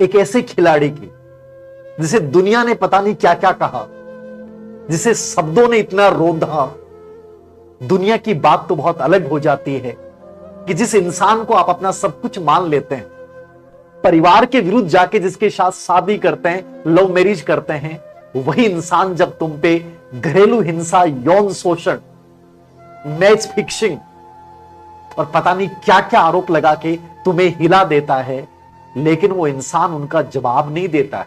एक ऐसे खिलाड़ी की जिसे दुनिया ने पता नहीं क्या क्या कहा, जिसे शब्दों ने इतना रोंधा। दुनिया की बात तो बहुत अलग हो जाती है कि जिस इंसान को आप अपना सब कुछ मान लेते हैं, परिवार के विरुद्ध जाके जिसके साथ शादी करते हैं, लव मैरिज करते हैं, वही इंसान जब तुम पे घरेलू हिंसा, यौन शोषण, मैच फिक्सिंग और पता नहीं क्या क्या आरोप लगा के तुम्हें हिला देता है, लेकिन वो इंसान उनका जवाब नहीं देता है।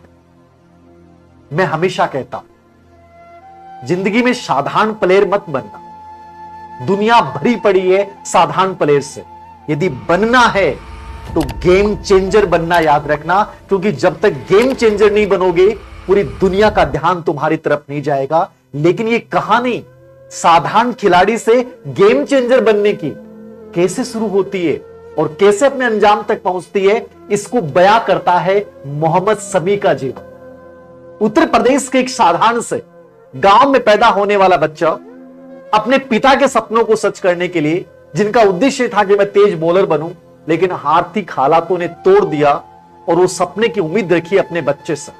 मैं हमेशा कहता हूं, जिंदगी में साधारण प्लेयर मत बनना। दुनिया भरी पड़ी है साधारण प्लेयर से। यदि बनना है तो गेम चेंजर बनना याद रखना, क्योंकि जब तक गेम चेंजर नहीं बनोगे पूरी दुनिया का ध्यान तुम्हारी तरफ नहीं जाएगा। लेकिन ये कहानी साधारण खिलाड़ी से गेम चेंजर बनने की कैसे शुरू होती है और कैसे अपने अंजाम तक पहुंचती है, इसको बयां करता है मोहम्मद शमी का जीवन। उत्तर प्रदेश के एक साधारण से गांव में पैदा होने वाला बच्चा अपने पिता के सपनों को सच करने के लिए, जिनका उद्देश्य था कि मैं तेज बॉलर बनूं, लेकिन आर्थिक हालातों ने तोड़ दिया और वो सपने की उम्मीद रखी अपने बच्चे से।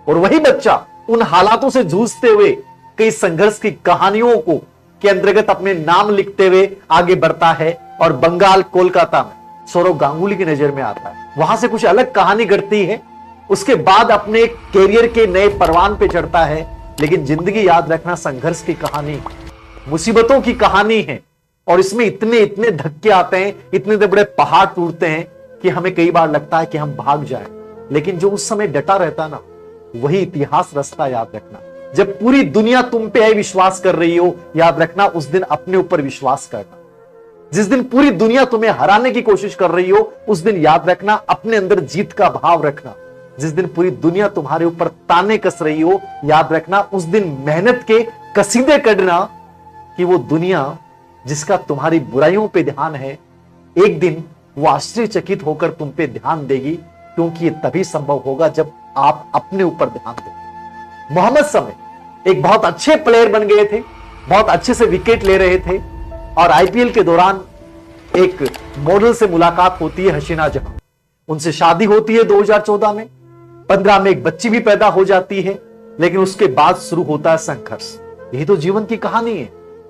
और वही बच्चा उन हालातों से जूझते हुए कई संघर्ष की कहानियों को के अंतर्गत अपने नाम लिखते हुए आगे बढ़ता है और बंगाल, कोलकाता में सौरव गांगुली की नजर में आता है। वहां से कुछ अलग कहानी घटती है। उसके बाद अपने कैरियर के नए परवान पे चढ़ता है। लेकिन जिंदगी याद रखना संघर्ष की कहानी, मुसीबतों की कहानी है। और इसमें इतने इतने धक्के आते हैं, इतने बड़े पहाड़ टूटते हैं कि हमें कई बार लगता है कि हम भाग जाएं। लेकिन जो उस समय डटा रहता ना, वही इतिहास रचता। याद रखना, जब पूरी दुनिया तुम पे विश्वास कर रही हो, याद रखना उस दिन अपने ऊपर विश्वास करना। जिस दिन पूरी दुनिया तुम्हें हराने की कोशिश कर रही हो, उस दिन याद रखना अपने अंदर जीत का भाव रखना। जिस दिन पूरी दुनिया तुम्हारे ऊपर ताने कस रही हो, याद रखना उस दिन मेहनत के कसीदे करना कि वो दुनिया जिसका तुम्हारी बुराइयों पे ध्यान है, एक दिन वो आश्चर्यचकित होकर तुम पे ध्यान देगी, क्योंकि ये तभी संभव होगा जब आप अपने ऊपर ध्यान दें। मोहम्मद शमी एक बहुत अच्छे प्लेयर बन गए थे, बहुत अच्छे से विकेट ले रहे थे और आईपीएल के दौरान एक मॉडल से मुलाकात होती है, हसीना जहां। उनसे शादी होती है 2014 में। 15 में एक बच्ची भी पैदा हो जाती है। लेकिन उसके बाद शुरू होता है संघर्ष। यही तो जीवन की कहानी है।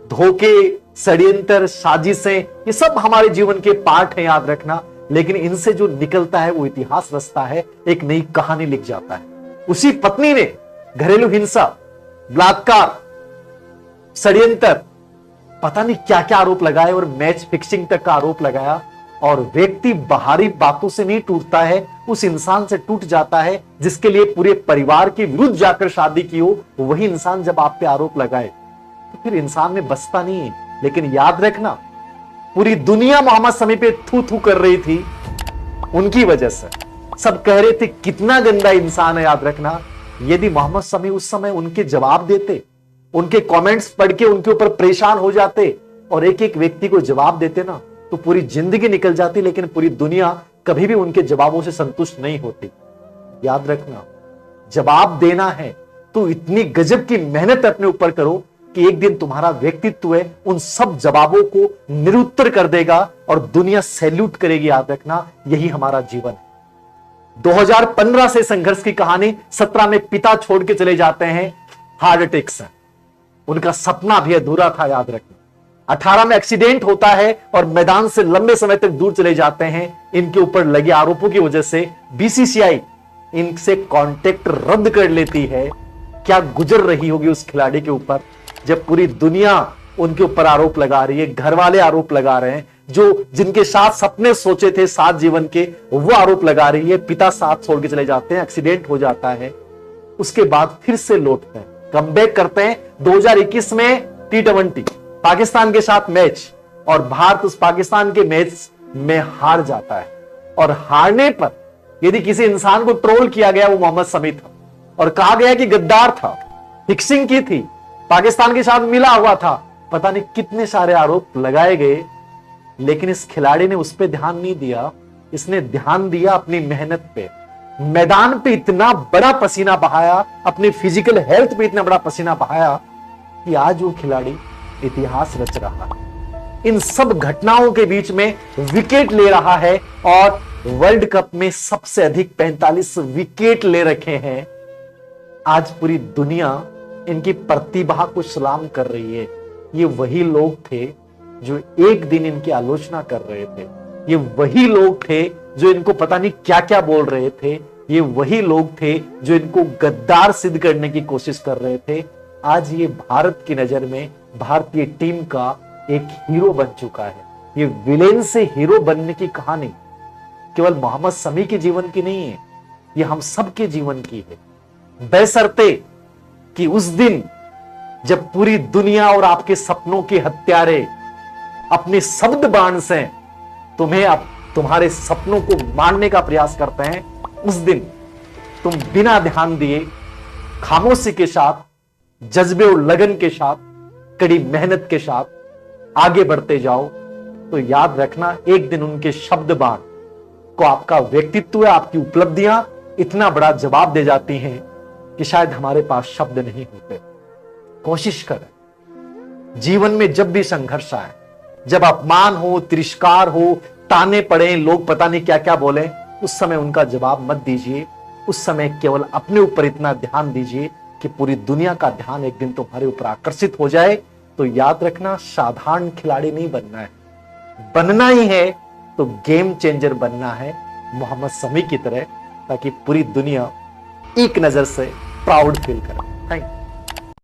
धोखे, षड्यंत्र, साजिशें, ये सब हमारे जीवन के पार्ट हैं, याद रखना। लेकिन इनसे जो निकलता है वो इतिहास रचता है, एक नई कहानी लिख जाता है। उसी पत्नी ने घरेलू हिंसा, बलात्कार, षड्यंत्र, पता नहीं क्या क्या आरोप लगाए और मैच फिक्सिंग तक का आरोप लगाया। और व्यक्ति बाहरी बातों से नहीं टूटता है, उस इंसान से टूट जाता है जिसके लिए पूरे परिवार के विरुद्ध जाकर शादी की हो। वही इंसान जब आप पे आरोप लगाए तो फिर इंसान में बसता नहीं है। लेकिन याद रखना, पूरी दुनिया मोहम्मद शमी पे थू थू कर रही थी उनकी वजह से। सब कह रहे थे कितना गंदा इंसान है। याद रखना, यदि मोहम्मद शमी उस समय उनके जवाब देते, उनके कमेंट्स पढ़ के उनके ऊपर परेशान हो जाते और एक एक व्यक्ति को जवाब देते ना, तो पूरी जिंदगी निकल जाती। लेकिन पूरी दुनिया कभी भी उनके जवाबों से संतुष्ट नहीं होती। याद रखना, जवाब देना है तो इतनी गजब की मेहनत अपने ऊपर करो कि एक दिन तुम्हारा व्यक्तित्व है उन सब जवाबों को निरुत्तर कर देगा और दुनिया सैल्यूट करेगी। याद रखना, यही हमारा जीवन है। 2015 से संघर्ष की कहानी। 17 में पिता छोड़ के चले जाते हैं हार्ट अटैक से। उनका सपना भी अधूरा था। याद रखना, 18 में एक्सीडेंट होता है और मैदान से लंबे समय तक दूर चले जाते हैं। इनके ऊपर लगे आरोपों की वजह से बीसीसीआई इनसे कॉन्ट्रैक्ट रद्द कर लेती है। क्या गुजर रही होगी उस खिलाड़ी के ऊपर, जब पूरी दुनिया उनके ऊपर आरोप लगा रही है, घर वाले आरोप लगा रहे हैं, जो जिनके साथ सपने सोचे थे साथ जीवन के, वो आरोप लगा रही है। पिता साथ छोड़ के चले जाते हैं, एक्सीडेंट हो जाता है। उसके बाद फिर से लौटते हैं, कमबैक करते हैं। 2021 में T20 पाकिस्तान के साथ मैच, और भारत उस पाकिस्तान के मैच में हार जाता है। और हारने पर यदि किसी इंसान को ट्रोल किया गया, वो मोहम्मद शमी था और कहा गया कि गद्दार था, फिक्सिंग की थी, पाकिस्तान के साथ मिला हुआ था, पता नहीं कितने सारे आरोप लगाए गए। लेकिन इस खिलाड़ी ने उस पर ध्यान नहीं दिया। इसने ध्यान दिया अपनी मेहनत पे। मैदान पे इतना बड़ा पसीना बहाया, अपने फिजिकल हेल्थ पे इतना बड़ा पसीना बहाया कि आज वो खिलाड़ी इतिहास रच रहा है। इन सब घटनाओं के बीच में विकेट ले रहा है और वर्ल्ड कप में सबसे अधिक 45 विकेट ले रखे हैं। आज पूरी दुनिया इनकी प्रतिभा को सलाम कर रही है। ये वही लोग थे जो एक दिन इनकी आलोचना कर रहे थे। ये वही लोग थे जो इनको पता नहीं क्या क्या बोल रहे थे। ये वही लोग थे जो इनको गद्दार सिद्ध करने की कोशिश कर रहे थे। आज ये भारत की नजर में भारतीय टीम का एक हीरो बन चुका है। ये विलेन से हीरो बनने की कहानी केवल मोहम्मद शमी के जीवन की नहीं है, ये हम सबके जीवन की है। बशर्ते कि उस दिन जब पूरी दुनिया और आपके सपनों के हत्यारे अपने शब्द बाण से तुम्हारे सपनों को मारने का प्रयास करते हैं, उस दिन तुम बिना ध्यान दिए खामोशी के साथ, जज्बे और लगन के साथ, कड़ी मेहनत के साथ आगे बढ़ते जाओ तो याद रखना एक दिन उनके शब्द बाण को आपका व्यक्तित्व, आपकी उपलब्धियां इतना बड़ा जवाब दे जाती हैं कि शायद हमारे पास शब्द नहीं होते। कोशिश करें जीवन में जब भी संघर्ष आए, जब अपमान हो, तिरस्कार हो, ताने पड़े, लोग पता नहीं क्या क्या बोले, उस समय उनका जवाब मत दीजिए। उस समय केवल अपने ऊपर इतना ध्यान दीजिए कि पूरी दुनिया का ध्यान एक दिन तुम्हारे ऊपर आकर्षित हो जाए। तो याद रखना, साधारण खिलाड़ी नहीं बनना है, बनना ही है तो गेम चेंजर बनना है, मोहम्मद शमी की तरह, ताकि पूरी दुनिया एक नजर से प्राउड फील करे।